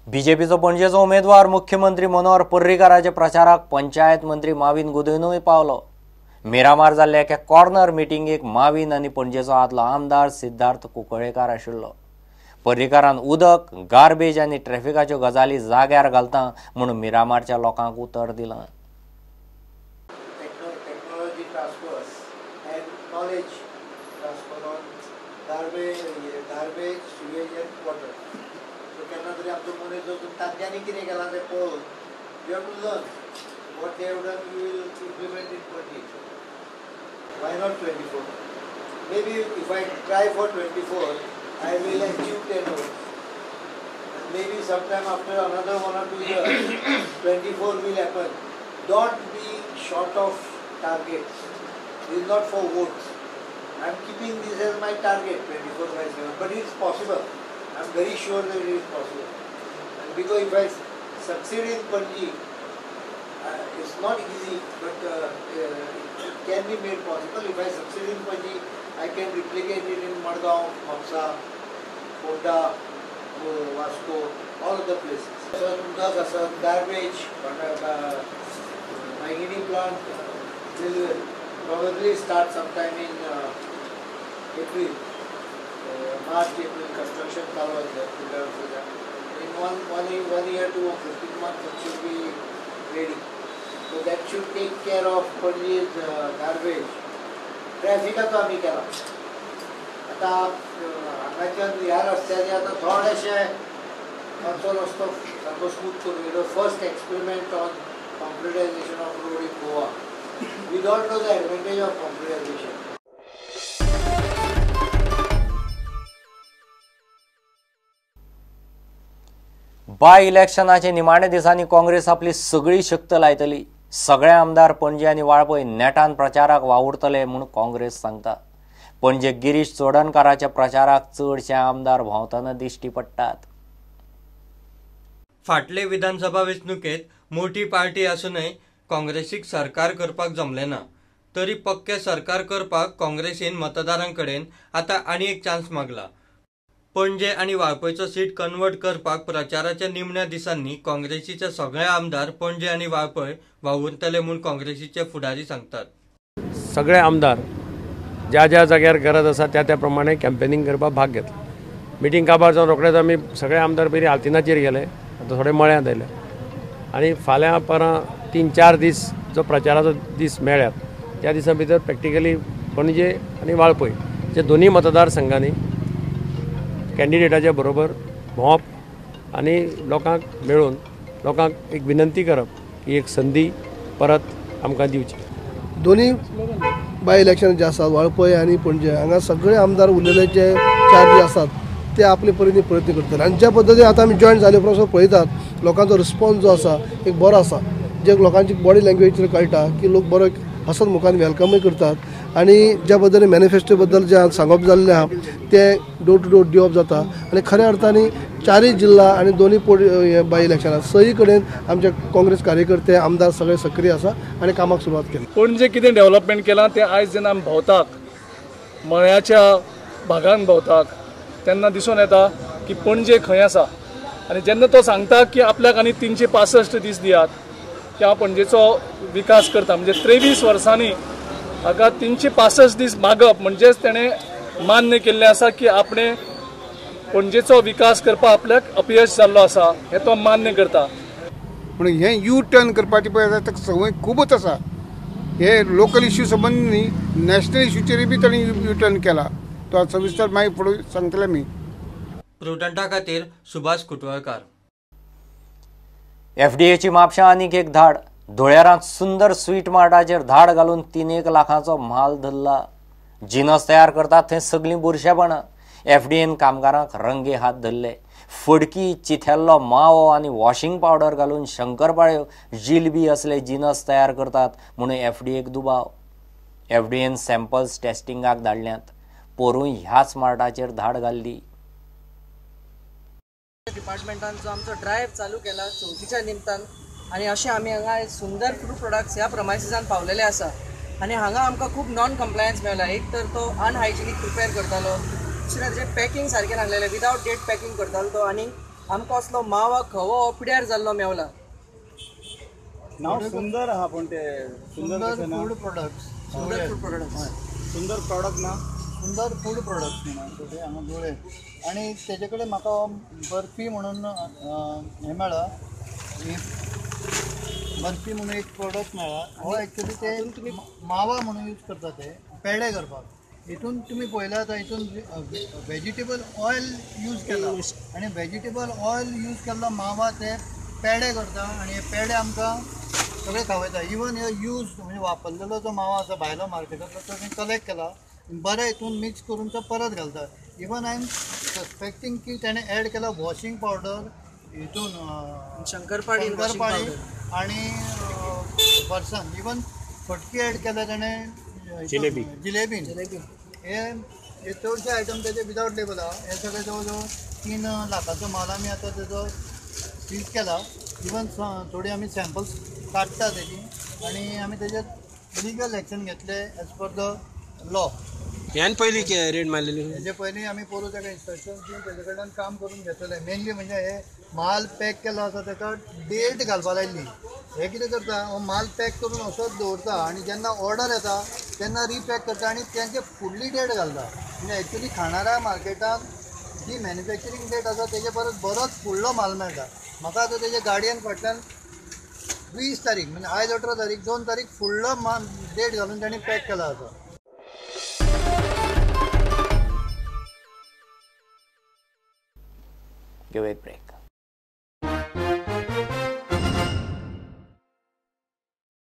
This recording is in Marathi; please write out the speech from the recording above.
बीजेपीचो पणजेचो उमेदवार मुख्यमंत्री मनोहर पर्रीकाराचे प्रचाराक पंचायत मंत्री माविन गुदिन्यूय पावलो। मिरामार जाल्ले एका कॉर्नर मिटिंगेक माविन आनी पणजेचो आदलो आमदार सिद्धार्थ कुंकळेकार आशिल्लो। पर्रीकारान उदक, गार्बेज आनी ट्रॅफिकाच्यो गजाली जाग्यार घालता म्हणून मिरामारच्या लोकांक उतर दिलां। Why not 24? Maybe if I try for 24, I will achieve 10 votes. Maybe sometime after another 1 or 2 years, 24 will happen. Don't be short of targets. This is not for votes. I am keeping this as my target, 24 by 7. But it is possible. I am very sure that it is possible. And because if I succeed in Panji, it's not easy, but it can be made possible. If I succeed in Panji, I can replicate it in Madgaon, Mamsa, Koda, Vasco, all other places. Garbage, my Maingini plant will probably start sometime in April, March, April. Construction start. In one year to 15 months, it should be ready. So that should take care of Panji's garbage. Traffic तो आम्ही केला. आता हांगाच्यान ह्या रस्त्याचे आता थोडेशे मातसो रस्तो सारको स्मूथ करून first experiment on computerization of road in Goa. We don't know the advantage of computerization. बाय इलेक्शनाचे निमाणे दिसांनी काँग्रेस आपली सगळी शक्त लायतली। सगळे आमदार पणजे आनी वाळपय नेटान प्रचाराक वावुरतले म्हूण काँग्रेस सांगता। पणजे गिरीश चोडणकाराच्या प्रचाराक चडशे आमदार भोंवतना दिश्टी पडटात। फाटले विधानसभा वेंचणुकेत मोठी पार्टी आसूनय काँग्रेसीक सरकार करपाक जमले ना, तरी पक्के सरकार करपाक काँग्रेसीन मतदारांकडेन आता आनी एक चान्स मागला। पणजे आनी वाळपयचो सीट कन्वर्ट करपाक प्रचाराच्या निमण्या दिसांनी काँग्रेसीचे सगळे आमदार पणजे आनी वाळपय वावुरतले म्हूण काँग्रेसीचे फुडारी सांगतात। सगळे आमदार ज्या ज्या जाग्यार गरज आसा त्या त्या प्रमाणे कॅम्पेनिंग करपाक भाग घेतला। मिटींग काबार जावन रोखडेच आमी सगळे आमदार पयलीं हालतिनाचेर गेले, आतां थोडे मळ्यांत आयले आनी फाल्यां परां 3-4 दीस जो प्रचाराचो दीस मेळ्ळ्यात त्या दिसा भितर प्रॅक्टिकली पणजे आनी वाळपय जे दोनी मतदारसंघांनी कॅन्डिडेटाच्या बरोबर भोंवप आनी लोकांक मेळून लोकांक एक विनंती करप की एक संदी परत आमकां दिवची। दोन्ही बाय इलेक्शन जे आसात वाळपय आनी पणजे हांगा सगळे आमदार उरलेले जे 4 जे आसात ते आपले परीने प्रयत्न करतले आनी ज्या पद्दतीन आतां आमी जॉयन जाले उपरांत पळयतात लोकांचो रिस्पॉन्स जो आसा एक बरो आसा। जे लोकांची बॉडी लँग्वेज कळटा की लोक बरो हसत मुखान वेलकमय करतात आनी ज्या पद्दतीन मॅनिफेस्टो बद्दल जे सांगप जाल्लें आहा ते डोर टू डोर दिवप जाता आनी खऱ्या अर्थांनी 4 जिल्हा आनी दोन्ही बाय इलेक्शनात सही कडेन आमचे काँग्रेस कार्यकर्ते आमदार सगळे सक्रीय आसा आनी कामाक सुरवात केली। पणजे कितें डेव्हलपमेंट केलां तें आयज जेन्ना आमी भोंवतात मळ्याच्या भागांत भोंवतात तेन्ना दिसून येता की पणजे खंय आसा आनी जेन्ना तो सांगता की आपल्याक आनी 365 दीस दियात की हांव पणजेचो विकास करता म्हणजे 23 वर्सांनी हाका 365 दीस मागप म्हणजेच तेणें मान्य केल्लें आसा की आपणे पणजेचो विकास करपाक आपल्याक अपयश जाल्लो आसा हें तो मान्य करता। पूण हें यू टर्न करपाची पळय ताका संवय खूबच आसा। हे लोकल इश्यू संबंदी न्ही नॅशनल इश्यूचेरूय बी ताणें यू टर्न केला। तो सविस्तर मागीर फुडें सांगतले मी। प्रुडंटा खातीर सुभाष कुटवळकार। एफडीएची म्हापशां आनीक एक धाड। धुळेरांत सुंदर स्वीट मार्टाचेर धाड घालून 3-1 लाखांचो माल धरला। जिनस तयार करतात थंय सगळीं बुरशेपणां। एफडीएन कामगारांक रंगे हात धरले। फडकी, चिथेल्लो मावो आनी वॉशिंग पावडर घालून शंकरपाळ्यो, जिलबी असले जिनस तयार करतात म्हणून एफडीएक दुबाव। FDN samples टेस्टिंगाक धाडल्यात। पोरूय ह्याच मार्टाचेर धाड घाल्ली। डिपार्टमेंटान जो आमचो ड्रायव्ह चालू केला चवथीच्या निमतान आनी अशें आमी हांगा सुंदर फूड प्रोडक्ट्स ह्या प्रमायसिसान पावलेले आसा आनी हांगा आमकां खूब नॉन कंप्लायन्स मेळ्ळा। एक तर तो अनहायजिनीक प्रिपेर करतालो, दुसरें तेजें पॅकींग सारकें नासलेलें, विदावट डेट पॅकींग करतालो तो आनी आमकां असलो मावा खवो हो पिड्यार जाल्लो मेवला. नाव सुंदर आहा पण ते सुंदर फूड प्रोडक्ट्स सुंदर फूड प्रोडक्ट्स सुंदर प्रॉडक्ट ना सुंदर फूड प्रोडक्ट्स म्हणून थोडे हांगा दोळे आनी तेजे कडेन म्हाका बर्फी म्हणून हें मेळ्ळा. बर्फी म्हणून एक प्रोडक्ट मेळ्ळा. हो एक्चुली ते तुमी मावा म्हणून यूज करता ते पेडे करपाक. हितून तुमी पळयला आतां हितून वेजिटेबल ऑयल यूज केला आनी वेजिटेबल ऑयल यूज केल्लो मावा ते पेडे करता आनी हे पेडे आमकां सगळे खावयता. इवन हे यूज म्हणजे वापरलेलो जो मावा आसा भायलो मार्केटांतलो तो तुवें कलेक्ट केला बरें हितून मिक्स करून तो परत घालता. इवन आय एम सस्पेक्टींग की ताणें एड केला वॉशिंग पावडर हितून शंकरपाळी आनी वर्सान इवन फटकी एड केल्या ताणें जिलेबीन हे चडशे आयटम तेजे विदावट लेबल आहा. हे सगळे जवळ जवळ 3 लाखाचो माल आमी आतां तेजो सीज केला. इवन थोडी आमी सॅम्पल्स काडटा तेजी आनी आमी तेजेर लिगल एक्शन घेतले एज पर द लॉ. ह्यान पयलीं रेड मारलेली हेजे पयलीं आमी पळोवन ताका इन्स्ट्रक्शन्स दिवन तेजे कडल्यान काम करून घेतले. मेनली म्हणजे हे माल पॅक केलो आसा ताका डेट घालपा लायल्ली. हे कितें करता हो माल पॅक करून असोच दवरता आनी जेन्ना ऑर्डर येता तेन्ना रिपॅक करता आनी तेंचे फुडली डेट घालता. म्हणजे एक्चुली खाणाऱ्या मार्केटांत जी मॅन्युफॅक्चरींग डेट आसा तेजे परस बरोच फुडलो माल मेळटा. म्हाका आतां तेजे गाडयेन फाटल्यान 20 तारीख म्हणजे आयज 18 तारीख 2 तारीख फुडलो माल डेट घालून तांणी पॅक केला आसा. Give a break.